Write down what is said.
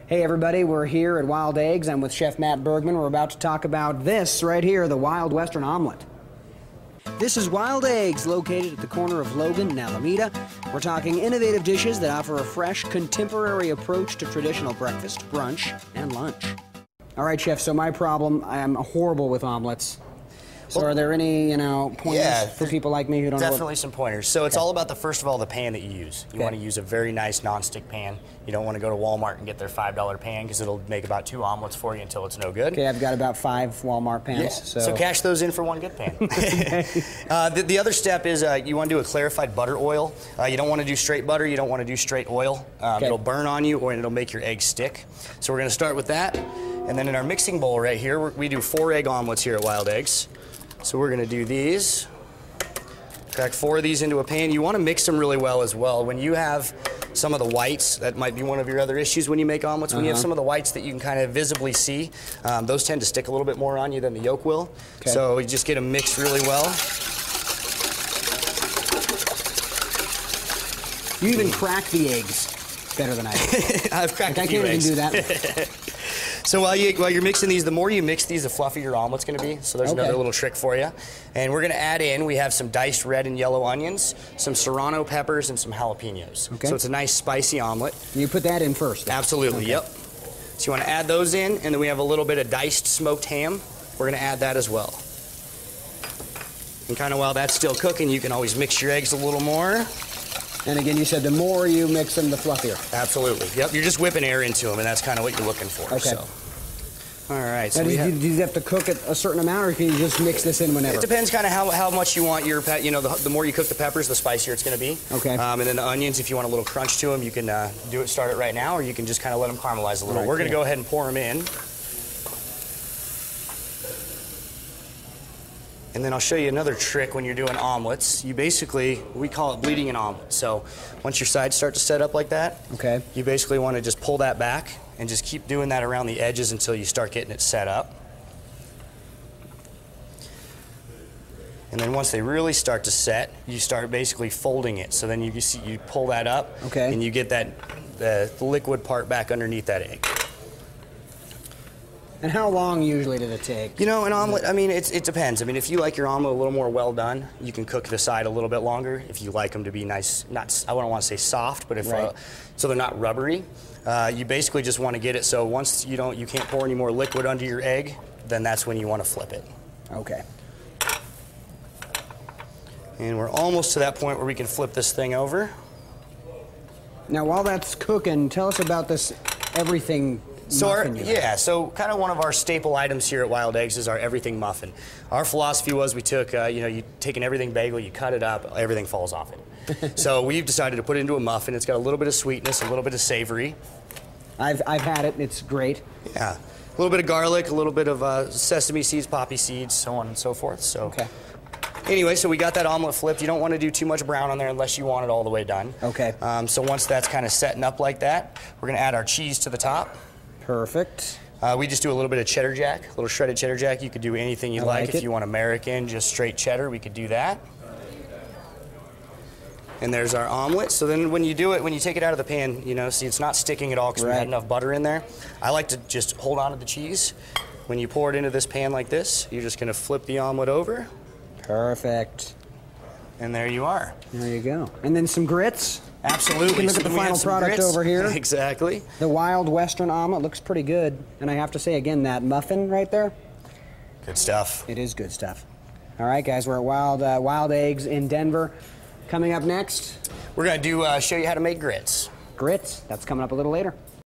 Hey everybody, we're here at Wild Eggs. I'm with Chef Matt Bergman. We're about to talk about this right here, the Wild Western Omelet. This is Wild Eggs, located at the corner of Logan and Alameda. We're talking innovative dishes that offer a fresh, contemporary approach to traditional breakfast, brunch, and lunch. All right, Chef, so my problem, I'm horrible with omelets. So are there any, pointers for people like me who don't know? Definitely some pointers. So it's all about first of all, the pan that you use. You want to use a very nice non-stick pan. You don't want to go to Walmart and get their $5 pan because it'll make about 2 omelets for you until it's no good. Okay, I've got about 5 Walmart pans. Yeah. So cash those in for 1 good pan. The other step is you want to do a clarified butter oil. You don't want to do straight butter. You don't want to do straight oil. It'll burn on you or it'll make your eggs stick. So we're going to start with that. And then in our mixing bowl right here, we do 4 egg omelets here at Wild Eggs. So we're going to do these, crack 4 of these into a pan. You want to mix them really well as well. When you have some of the whites, that might be one of your other issues when you make omelets, when you have some of the whites that you can kind of visibly see, those tend to stick a little bit more on you than the yolk will. So you just get them mixed really well. You even crack the eggs better than I do. I've cracked a few eggs. I can't even do that. So while you're mixing these, the more you mix these, the fluffier your omelet's going to be. So there's another little trick for you. And we're going to add in, we have some diced red and yellow onions, some serrano peppers, and some jalapenos. So it's a nice spicy omelet. And you put that in first? Absolutely, yep. So you want to add those in, and then we have a little bit of diced smoked ham. We're going to add that as well. And kind of while that's still cooking, you can always mix your eggs a little more. And again, you said the more you mix them, the fluffier. Absolutely. Yep, you're just whipping air into them, and that's kind of what you're looking for. Okay. So. All right. So do you have to cook it a certain amount, or can you just mix this in whenever? It depends kind of how much you want your the more you cook the peppers, the spicier it's going to be. Okay. And then the onions, if you want a little crunch to them, you can start it right now, or you can just kind of let them caramelize a little. We're going to go ahead and pour them in. And then I'll show you another trick when you're doing omelets. You basically, we call it bleeding an omelet. So once your sides start to set up like that, you basically want to just pull that back and just keep doing that around the edges until you start getting it set up. And then once they really start to set, you start basically folding it. So then you pull that up, and you get the liquid part back underneath that egg. And how long usually does it take? An omelet, I mean, it depends. I mean, if you like your omelet a little more well done, you can cook the side a little bit longer. If you like them to be nice, I wouldn't want to say soft, but so they're not rubbery. You basically just want to get it so once you can't pour any more liquid under your egg, then that's when you want to flip it. Okay. And we're almost to that point where we can flip this thing over. Now, while that's cooking, tell us about this everything. So so kind of one of our staple items here at Wild Eggs is our everything muffin. Our philosophy was we took, you take an everything bagel, you cut it up, everything falls off it. So we've decided to put it into a muffin. It's got a little bit of sweetness, a little bit of savory. I've had it. It's great. Yeah, a little bit of garlic, a little bit of sesame seeds, poppy seeds, so on and so forth. So. Anyway, so we got that omelet flipped. You don't want to do too much brown on there unless you want it all the way done. So once that's kind of setting up like that, we're going to add our cheese to the top. Perfect. We just do a little bit of cheddar jack, a little shredded cheddar jack. You could do anything you like. If you want American, just straight cheddar, we could do that. And there's our omelet. So then when you take it out of the pan, see it's not sticking at all because we had enough butter in there. I like to just hold on to the cheese. When you pour it into this pan like this, you're just going to flip the omelet over. Perfect. And there you are. There you go. And then some grits. Absolutely. You can look at the final product over here. Exactly. The Wild Western Omelet looks pretty good. And I have to say, again, that muffin right there. Good stuff. It is good stuff. All right, guys, we're at Wild Eggs in Denver. Coming up next, we're going to show you how to make grits. Grits? That's coming up a little later.